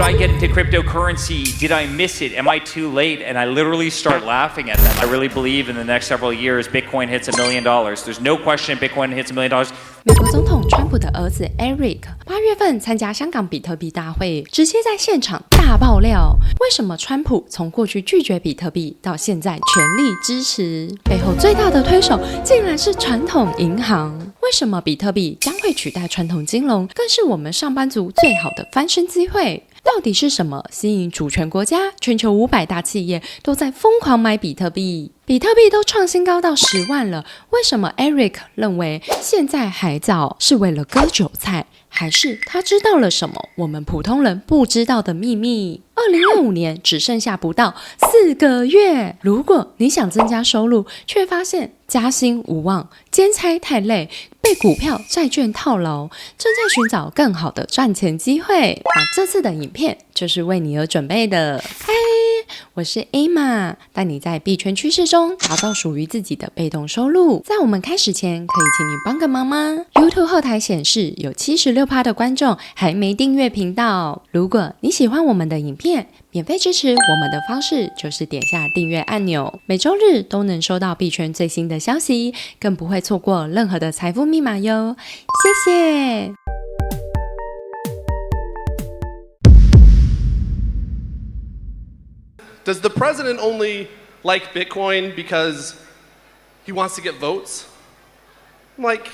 Should I get into cryptocurrency? Did I miss it? Am I too late? And I literally start laughing at them. I really believe in the next several years, Bitcoin hits $1 million. There's no question Bitcoin hits $1 million. 美国总统川普的儿子 Eric 8月份参加香港比特币大会，直接在现场大爆料，为什么川普从过去拒绝比特币到现在全力支持，背后最大的推手竟然是传统银行。为什么比特币将会取代传统金融，更是我们上班族最好的翻身机会？到底是什么吸引主权国家、全球500大企业都在疯狂买比特币？比特币都创新高到10万了，为什么 Eric 认为现在还早？是为了割韭菜，还是他知道了什么我们普通人不知道的秘密？2025年只剩下不到4个月，如果你想增加收入，却发现加薪无望，兼差太累，被股票、债券套牢，正在寻找更好的赚钱机会，那这次的影片就是为你而准备的。嗨，我是 Emma， 带你在币圈趋势中打造属于自己的被动收入。在我们开始前，可以请你帮个忙吗？ YouTube 后台显示有 76% 的观众还没订阅频道。如果你喜欢我们的影片，免费支持我们的方式就是点下订阅按钮，每周日都能收到币圈最新的消息，更不会错过任何的财富密码哟。谢谢。Does the president only like Bitcoin because he wants to get votes? I'm like,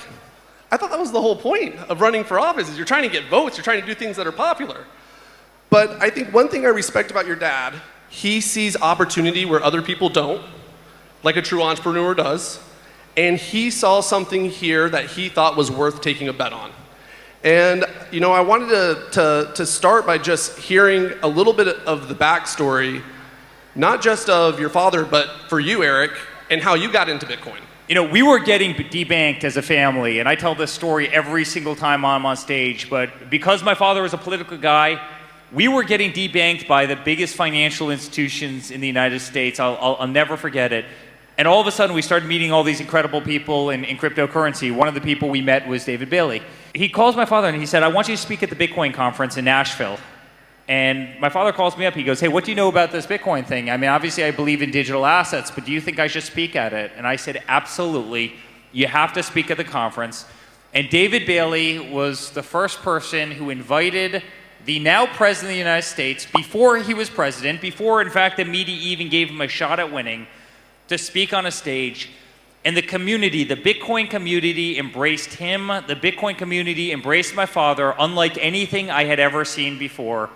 I thought that was the whole point of running for office, is you're trying to get votes, you're trying to do things that are popular. But I think one thing I respect about your dad, he sees opportunity where other people don't, like a true entrepreneur does. And he saw something here that he thought was worth taking a bet on. And you know, I wanted to start by just hearing a little bit of the backstory, not just of your father, but for you, Eric, and how you got into Bitcoin. You know, we were getting debanked as a family, and I tell this story every single time I'm on stage, but because my father was a political guy, we were getting debanked by the biggest financial institutions in the United States. I'll never forget it. And all of a sudden, we started meeting all these incredible people in cryptocurrency. One of the people we met was David Bailey. He calls my father and he said, I want you to speak at the Bitcoin conference in Nashville. And my father calls me up. He goes, hey, what do you know about this Bitcoin thing? I mean, obviously, I believe in digital assets, but do you think I should speak at it? And I said, absolutely. You have to speak at the conference. And David Bailey was the first person who invited the now president of the United States, before he was president, before, in fact, the media even gave him a shot at winning, to speak on a stage. And the community, the Bitcoin community, embraced him. The Bitcoin community embraced my father, unlike anything I had ever seen before.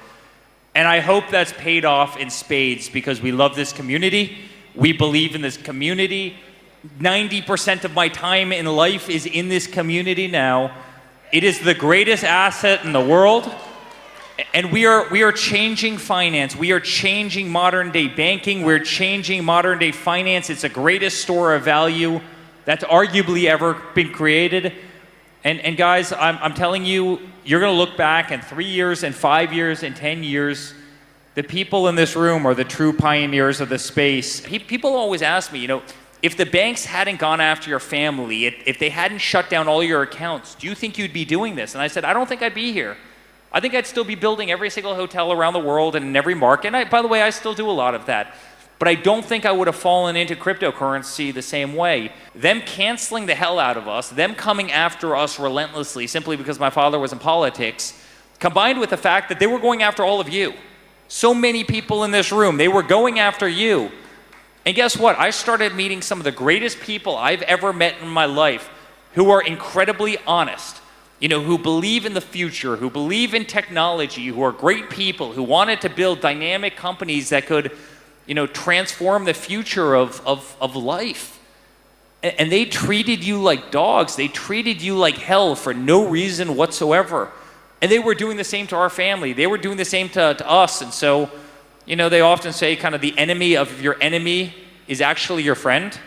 And I hope that's paid off in spades, because we love this community. We believe in this community. 90% of my time in life is in this community now. It is the greatest asset in the world. And we are changing finance. We are changing modern day banking. We're changing modern day finance. It's the greatest store of value that's arguably ever been created. And guys, I'm telling you, you're going to look back in 3 years and 5 years and 10 years. The people in this room are the true pioneers of the space. People always ask me, you know, if the banks hadn't gone after your family, if they hadn't shut down all your accounts, do you think you'd be doing this? And I said, I don't think I'd be here. I think I'd still be building every single hotel around the world and in every market. And by the way, I still do a lot of that. But I don't think I would have fallen into cryptocurrency the same way. Them canceling the hell out of us, them coming after us relentlessly simply because my father was in politics, combined with the fact that they were going after all of you. So many people in this room, they were going after you. And guess what? I started meeting some of the greatest people I've ever met in my life, who are incredibly honest. You know, who believe in the future, who believe in technology, who are great people, who wanted to build dynamic companies that could, you know, transform the future of life. And they treated you like dogs. They treated you like hell for no reason whatsoever. And they were doing the same to our family. They were doing the same to us. And so, you know, they often say kind of the enemy of your enemy is actually your friend.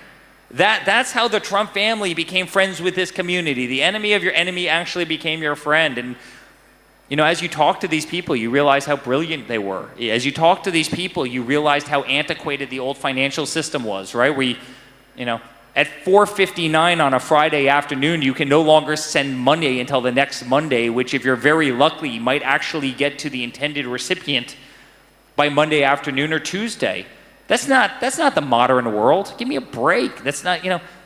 That's how the Trump family became friends with this community. The enemy of your enemy actually became your friend. And, you know, as you talk to these people, you realize how brilliant they were. As you talk to these people, you realized how antiquated the old financial system was, right? You know, at 4:59 on a Friday afternoon, you can no longer send money until the next Monday, which if you're very lucky, might actually get to the intended recipient by Monday afternoon or Tuesday. That's not the modern world. Give me a break. That's not,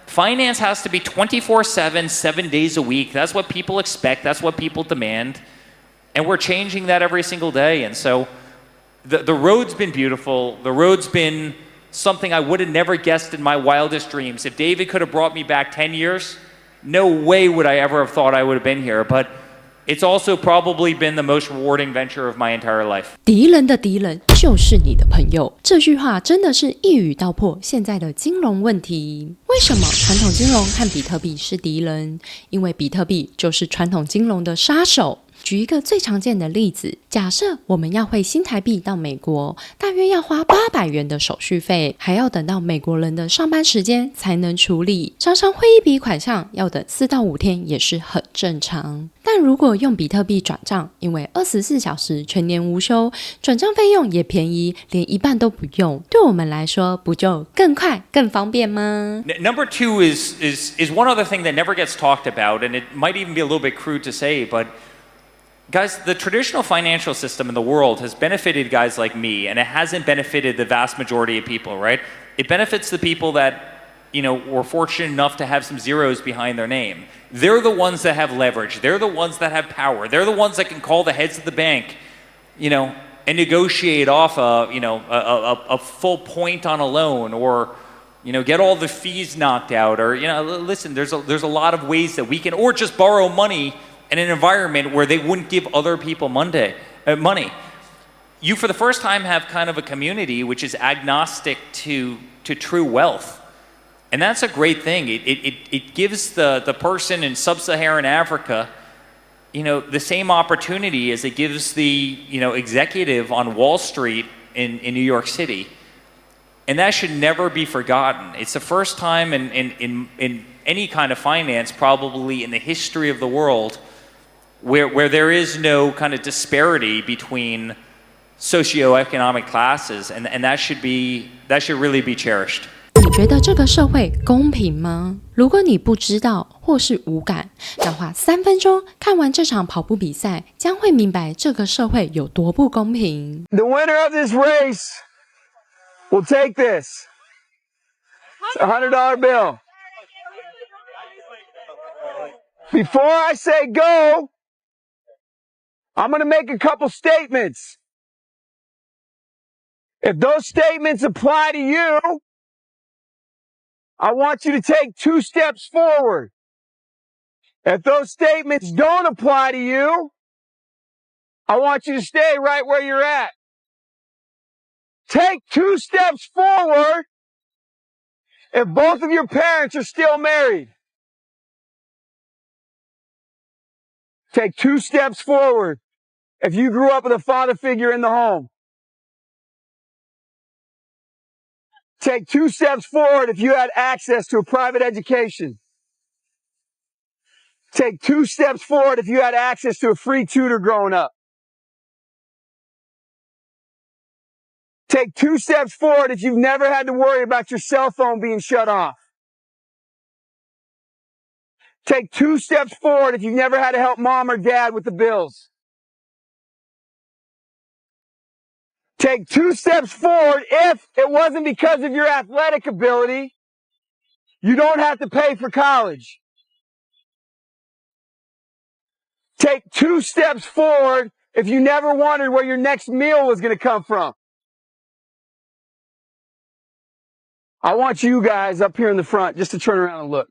finance has to be 24/7, 7 days a week. That's what people expect. That's what people demand. And we're changing that every single day. And so the road's been beautiful. The road's been something I would have never guessed in my wildest dreams. If David could have brought me back 10 years, no way would I ever have thought I would have been here. But it's also probably been the most rewarding venture of my entire life. 敌人的敌人就是你的朋友，这句话真的是一语道破现在的金融问题。为什么传统金融和比特币是敌人？因为比特币就是传统金融的杀手。举一个最常见的例子，假设我们要汇新台币到美国，大约要花800元的手续费，还要等到美国人的上班时间才能处理，常常汇一笔款项要等4到5天也是很正常。但如果用比特币转账，因为24小时全年无休，转账费用也便宜，连一半都不用，对我们来说不就更快更方便吗？ Number two is one other thing that never gets talked about, and it might even be a little bit crude to say, but guys, the traditional financial system in the world has benefited guys like me, and it hasn't benefited the vast majority of people, right? It benefits the people that, were fortunate enough to have some zeros behind their name. They're the ones that have leverage. They're the ones that have power. They're the ones that can call the heads of the bank, and negotiate off a full point on a loan, or get all the fees knocked out, or listen, there's a lot of ways that we can, or just borrow money in an environment where they wouldn't give other people money. You, for the first time, have kind of a community which is agnostic to true wealth. And that's a great thing. It gives the person in sub-Saharan Africa, the same opportunity as it gives the, executive on Wall Street in New York City. And that should never be forgotten. It's the first time in any kind of finance, probably in the history of the world, where there is no kind of disparity between socioeconomic classes, and that should really be cherished. 你觉得这个社会公平吗？如果你不知道或是无感，那花3分钟看完这场跑步比赛，将会明白这个社会有多不公平。 The winner of this race will take this. It's a $100 bill. Before I say go, I'm going to make a couple statements. If those statements apply to you, I want you to take 2 steps forward. If those statements don't apply to you, I want you to stay right where you're at. Take 2 steps forward if both of your parents are still married. Take 2 steps forward if you grew up with a father figure in the home. Take 2 steps forward if you had access to a private education. Take 2 steps forward if you had access to a free tutor growing up. Take 2 steps forward if you've never had to worry about your cell phone being shut off. Take 2 steps forward if you've never had to help mom or dad with the bills. Take 2 steps forward if it wasn't because of your athletic ability, you don't have to pay for college. Take 2 steps forward if you never wondered where your next meal was going to come from. I want you guys up here in the front just to turn around and look.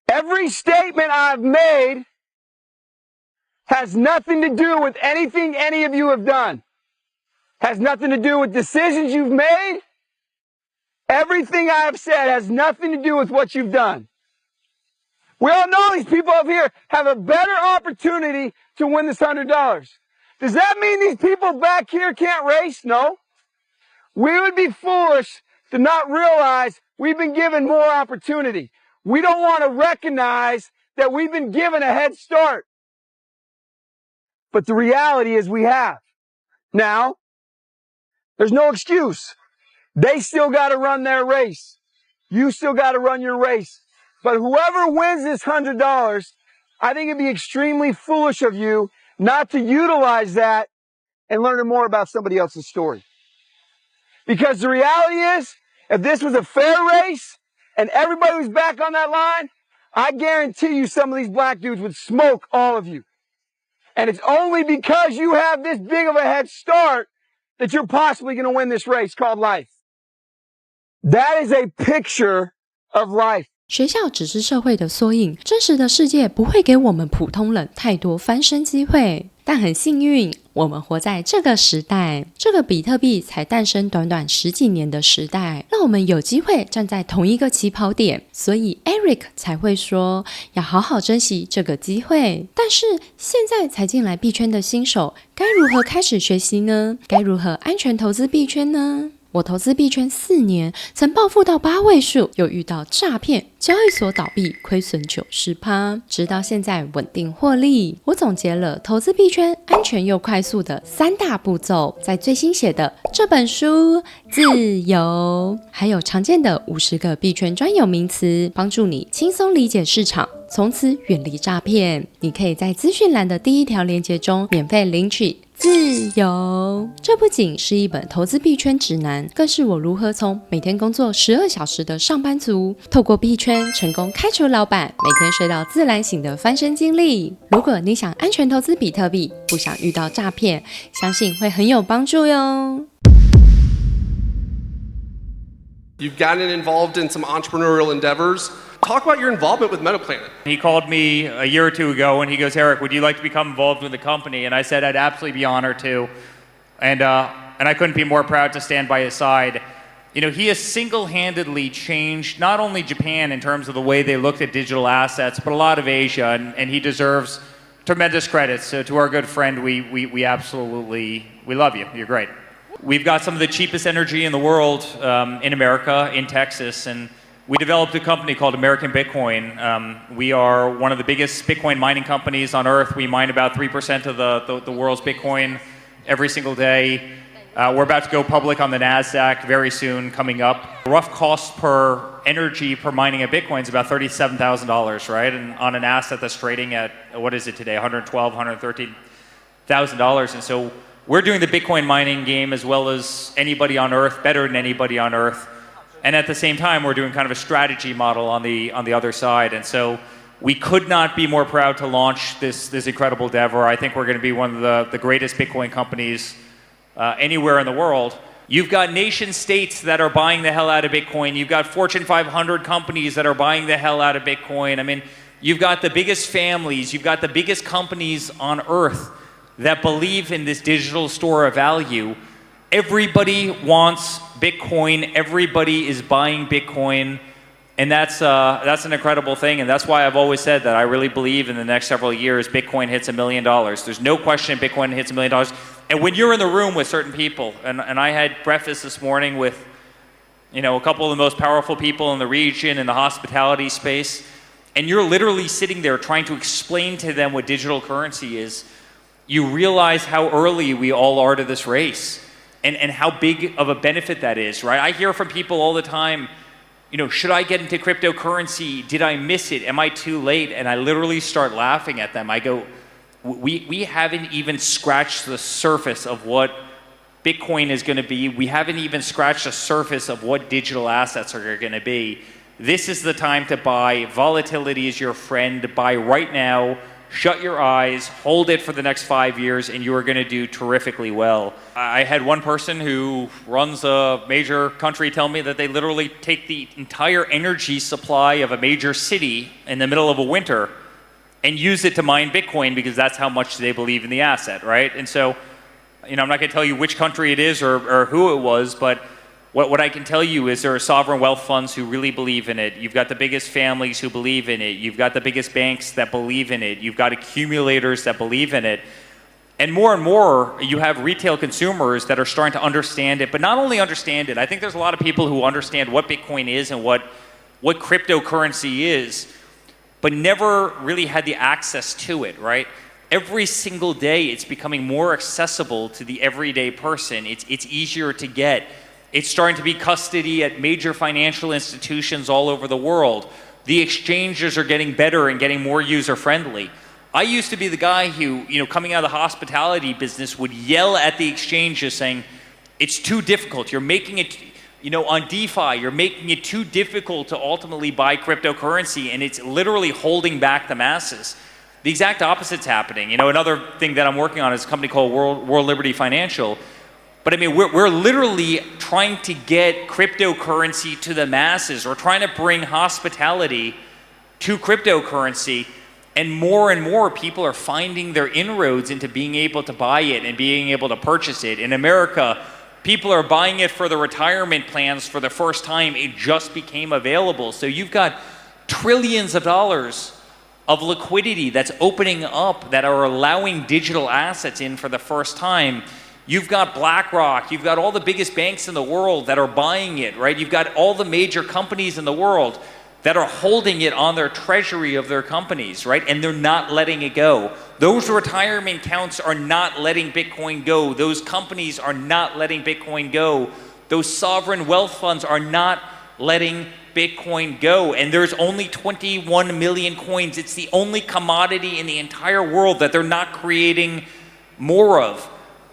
Every statement I've made has nothing to do with anything any of you have done. Has nothing to do with decisions you've made. Everything I have said has nothing to do with what you've done. We all know these people up here have a better opportunity to win this $100. Does that mean these people back here can't race? No. We would be foolish to not realize we've been given more opportunity. We don't want to recognize that we've been given a head start. But the reality is we have. Now, there's no excuse. They still got to run their race. You still got to run your race. But whoever wins this $100, I think it'd be extremely foolish of you not to utilize that and learn more about somebody else's story. Because the reality is, if this was a fair race and everybody was back on that line, I guarantee you some of these black dudes would smoke all of you. And it's only because you have this big of a head start that you're possibly going to win this race called life. That is a picture of life. 学校只是社会的缩影，真实的世界不会给我们普通人太多翻身机会。但很幸运，我们活在这个时代，这个比特币才诞生短短10几年的时代，让我们有机会站在同一个起跑点，所以 Eric 才会说要好好珍惜这个机会。但是现在才进来币圈的新手，该如何开始学习呢？该如何安全投资币圈呢？我投资币圈4年，曾暴富到8位数，又遇到诈骗，交易所倒闭，亏损90%，直到现在稳定获利。我总结了投资币圈安全又快速的3大步骤，在最新写的这本书《自由》，还有常见的50个币圈专有名词，帮助你轻松理解市场，从此远离诈骗。你可以在资讯栏的第1条连结中免费领取自由。这不仅是一本投资币圈指南，更是我如何从每天工作12小时的上班族，透过币圈成功开除老板，每天睡到自然醒的翻身经历。如果你想安全投资比特币，不想遇到诈骗，相信会很有帮助哟。You've gotten involved in some entrepreneurial endeavors. Talk about your involvement with MetaPlanet. He called me a year or two ago and he goes, Eric, would you like to become involved with the company? And I said I'd absolutely be honored to. And I couldn't be more proud to stand by his side. You know, he has single-handedly changed not only Japan in terms of the way they looked at digital assets, but a lot of Asia, and he deserves tremendous credit. So to our good friend, we absolutely, we love you. You're great. We've got some of the cheapest energy in the world in America, in Texas, and we developed a company called American Bitcoin. We are one of the biggest Bitcoin mining companies on earth. We mine about 3% of the world's Bitcoin every single day. We're about to go public on the NASDAQ very soon, coming up. Rough cost per energy per mining a Bitcoin is about $37,000, right? And on an asset that's trading at, what is it today, $112,000, $113,000. And so we're doing the Bitcoin mining game as well as anybody on earth, better than anybody on earth. And at the same time, we're doing kind of a strategy model on the other side. And so we could not be more proud to launch this incredible endeavor. I think we're going to be one of the greatest Bitcoin companies anywhere in the world. You've got nation states that are buying the hell out of Bitcoin. You've got Fortune 500 companies that are buying the hell out of Bitcoin. I mean, you've got the biggest families. You've got the biggest companies on earth that believe in this digital store of value. Everybody wants Bitcoin. Everybody is buying Bitcoin. And that's an incredible thing. And that's why I've always said that I really believe in the next several years, Bitcoin hits $1 million. There's no question Bitcoin hits $1 million. And when you're in the room with certain people, and I had breakfast this morning with, you know, a couple of the most powerful people in the region, in the hospitality space, and you're literally sitting there trying to explain to them what digital currency is, you realize how early we all are to this race. And how big of a benefit that is, right? I hear from people all the time, you know, should I get into cryptocurrency? Did I miss it? Am I too late? And I literally start laughing at them. I go, we haven't even scratched the surface of what Bitcoin is going to be. We haven't even scratched the surface of what digital assets are going to be. This is the time to buy. Volatility is your friend. Buy right now. Shut your eyes, hold it for the next 5 years, and you are going to do terrifically well. I had one person who runs a major country tell me that they literally take the entire energy supply of a major city in the middle of a winter and use it to mine Bitcoin because that's how much they believe in the asset, right? And so, you know, I'm not going to tell you which country it is or who it was, but what I can tell you is there are sovereign wealth funds who really believe in it. You've got the biggest families who believe in it. You've got the biggest banks that believe in it. You've got accumulators that believe in it. And more, you have retail consumers that are starting to understand it, but not only understand it. I think there's a lot of people who understand what Bitcoin is and what cryptocurrency is, but never really had the access to it, right? Every single day, it's becoming more accessible to the everyday person. It's easier to get. It's starting to be custody at major financial institutions all over the world. The exchanges are getting better and getting more user-friendly. I used to be the guy who, coming out of the hospitality business, would yell at the exchanges saying, it's too difficult. You're making it, on DeFi, you're making it too difficult to ultimately buy cryptocurrency, and it's literally holding back the masses. The exact opposite's happening. Another thing that I'm working on is a company called World Liberty Financial. But I mean, we're literally trying to get cryptocurrency to the masses. We're trying to bring hospitality to cryptocurrency. And more people are finding their inroads into being able to buy it and being able to purchase it. In America, people are buying it for the retirement plans for the first time. It just became available. So you've got trillions of dollars of liquidity that's opening up that are allowing digital assets in for the first time. You've got BlackRock, you've got all the biggest banks in the world that are buying it, right? You've got all the major companies in the world that are holding it on their treasury of their companies, right? And they're not letting it go. Those retirement accounts are not letting Bitcoin go. Those companies are not letting Bitcoin go. Those sovereign wealth funds are not letting Bitcoin go. And there's only 21 million coins. It's the only commodity in the entire world that they're not creating more of.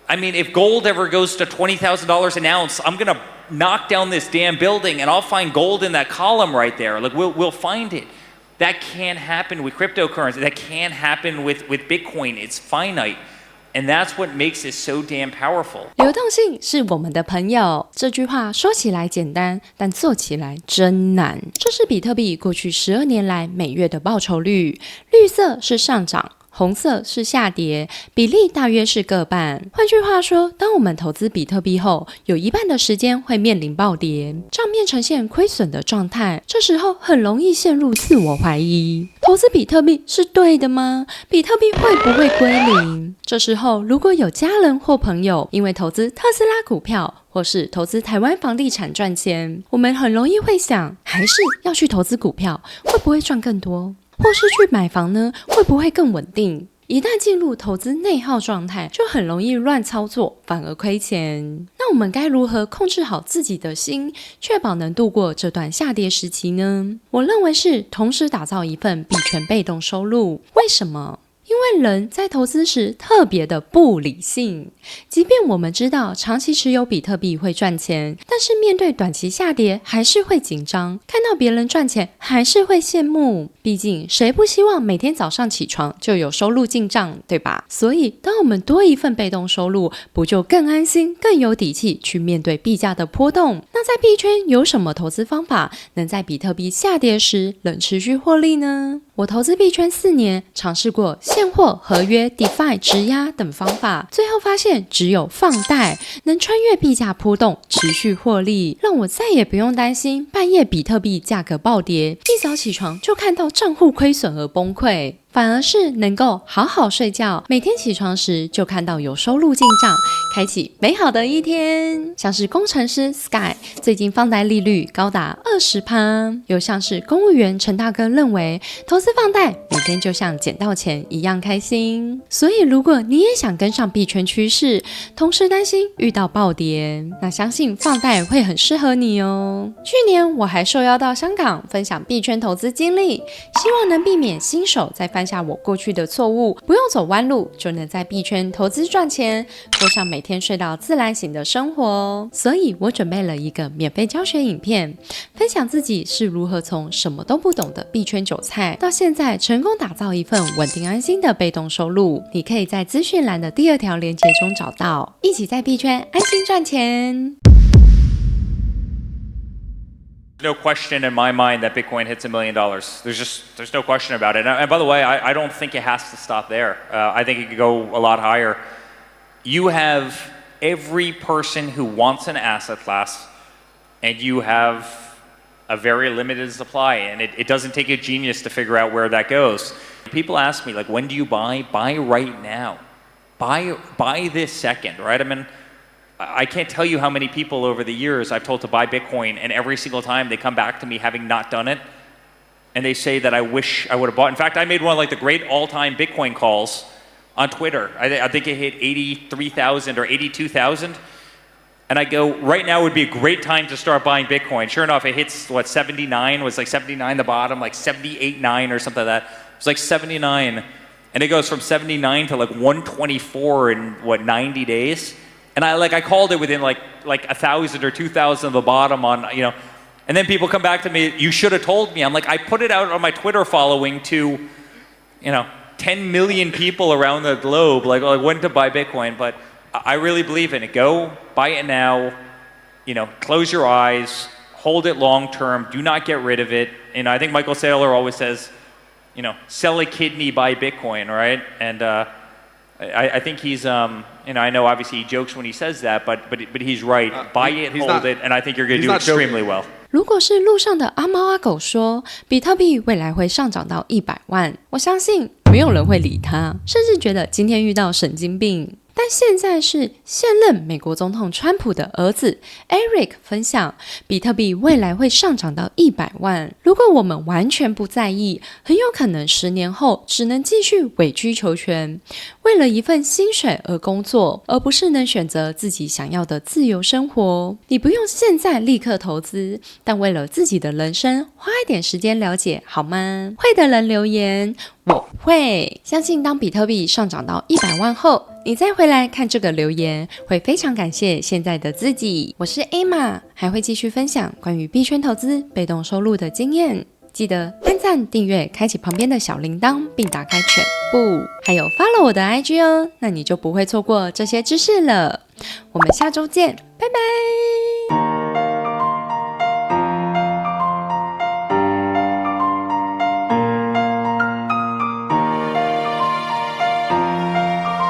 I mean, if gold ever goes to $20,000 an ounce, I'm going to knock down this damn building and I'll find gold in that column right there. Like, we'll find it. That can't happen with cryptocurrency. That can't happen with Bitcoin. It's finite. And that's what makes it so damn powerful. 流动性是我们的朋友，这句话说起来简单，但做起来真难。这是比特币过去12年来每月的报酬率，绿色是上涨，红色是下跌，比例大约是各半。换句话说，当我们投资比特币后，有一半的时间会面临暴跌，账面呈现亏损的状态，这时候很容易陷入自我怀疑。投资比特币是对的吗？比特币会不会归零？这时候如果有家人或朋友因为投资特斯拉股票或是投资台湾房地产赚钱，我们很容易会想，还是要去投资股票，会不会赚更多？或是去买房呢，会不会更稳定？一旦进入投资内耗状态，就很容易乱操作，反而亏钱。那我们该如何控制好自己的心，确保能度过这段下跌时期呢？我认为是同时打造一份币圈被动收入。为什么？因为人在投资时特别的不理性，即便我们知道长期持有比特币会赚钱，但是面对短期下跌还是会紧张，看到别人赚钱还是会羡慕，毕竟谁不希望每天早上起床就有收入进账，对吧？所以当我们多一份被动收入，不就更安心更有底气去面对币价的波动？那在币圈有什么投资方法能在比特币下跌时能持续获利呢？我投资币圈4年，尝试过现货、合约、DeFi、质押等方法，最后发现只有放贷能穿越币价波动，持续获利，让我再也不用担心半夜比特币价格暴跌，一早起床就看到账户亏损而崩溃。反而是能够好好睡觉，每天起床时就看到有收入进账，开启美好的一天。像是工程师 Sky 最近放贷利率高达 20%， 又像是公务员陈大哥认为投资放贷每天就像捡到钱一样开心。所以如果你也想跟上币圈趋势，同时担心遇到暴跌，那相信放贷会很适合你哦。去年我还受邀到香港分享币圈投资经历，希望能避免新手再犯下我过去的错误，不用走弯路就能在币圈投资赚钱，过上每天睡到自然醒的生活。所以我准备了一个免费教学影片，分享自己是如何从什么都不懂的币圈韭菜，到现在成功打造一份稳定安心的被动收入。你可以在资讯栏的第2条连结中找到，一起在币圈安心赚钱。No question in my mind that Bitcoin hits $1 million. There's no question about it. And by the way, I don't think it has to stop there. I think it could go a lot higher. You have every person who wants an asset class, and you have a very limited supply, and it doesn't take a genius to figure out where that goes. People ask me, like, when do you buy? Buy right now. Buy this second, right? I mean, I can't tell you how many people over the years I've told to buy Bitcoin, and every single time they come back to me having not done it, and they say that I wish I would have bought. In fact, I made one of like the great all-time Bitcoin calls on Twitter. I think it hit 83,000 or 82,000. And I go, right now would be a great time to start buying Bitcoin. Sure enough, it hits, 79? It was like 79 the bottom, like 78.9 or something like that. It was like 79. And it goes from 79 to like 124 in, 90 days? And I called it within like 1,000 or 2,000 of the bottom on, And then people come back to me, you should have told me. I'm like, I put it out on my Twitter following to, 10 million people around the globe, like when to buy Bitcoin. But I really believe in it. Go, buy it now, close your eyes, hold it long term, do not get rid of it. And I think Michael Saylor always says, sell a kidney, buy Bitcoin, right? And I think he's, I know obviously he jokes when he says that, but he's right. Buy it, hold it, and I think you're going to do extremely well. 如果是路上的阿猫阿狗说比特币未来会上涨到100万，我相信没有人会理他，甚至觉得今天遇到神经病。但现在是现任美国总统川普的儿子 Eric 分享，比特币未来会上涨到100万。如果我们完全不在意，很有可能10年后只能继续委曲求全，为了一份薪水而工作，而不是能选择自己想要的自由生活。你不用现在立刻投资，但为了自己的人生，花一点时间了解好吗？会的人留言，我会。相信当比特币上涨到100万后，你再回来看这个留言，会非常感谢现在的自己。我是 Emma， 还会继续分享关于币圈投资、被动收入的经验。记得按赞、订阅、开启旁边的小铃铛，并打开全部，还有 follow 我的 IG 哦，那你就不会错过这些知识了。我们下周见，拜拜。